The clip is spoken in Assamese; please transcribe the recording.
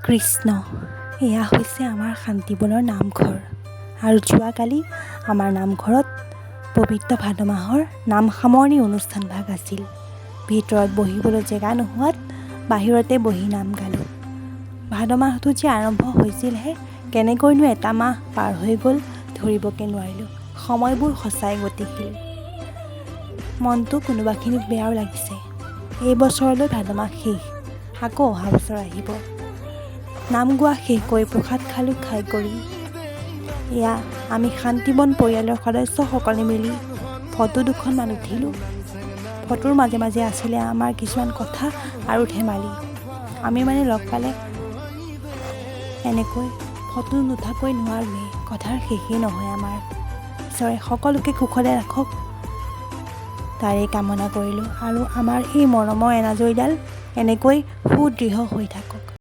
কৃষ্ণ, এয়া হৈছে আমাৰ শান্তিবনৰ নামঘৰ আৰু যোৱাকালি আমাৰ নামঘৰত পবিত্ৰ ভাদ মাহৰ নাম সামৰণি অনুষ্ঠান ভাগ আছিল। ভিতৰত বহিবলৈ জেগা নোহোৱাত বাহিৰতে বহি নাম গালোঁ। ভাদ মাহটো যে আৰম্ভ হৈছিলহে, কেনেকৈনো এটা মাহ পাৰ হৈ গ'ল ধৰিবকে নোৱাৰিলোঁ। সময়বোৰ সঁচাই গতিশীল। মনটো কোনোবাখিনিত বেয়াও লাগিছে। এই বছৰলৈ ভাদ মাহ শেষ, আকৌ অহা বছৰ আহিব। নাম গোৱা শেষ কৰি প্ৰসাদ খালোঁ। খাই কৰি এয়া আমি শান্তিবন পৰিয়ালৰ সদস্যসকলে মিলি ফটো দুখনমান উঠিলোঁ। ফটোৰ মাজে মাজে আছিলে আমাৰ কিছুমান কথা আৰু ধেমালি। আমি মানে লগ পালে এনেকৈ ফটো নুঠাকৈ নোৱাৰোৱেই, কথাৰ শেষেই নহয় আমাৰ। ঈশ্বৰে সকলোকে কুশলে ৰাখক তাৰেই কামনা কৰিলোঁ আৰু আমাৰ এই মৰমৰ এনাজৰীডাল এনেকৈ সুদৃঢ় হৈ থাকক।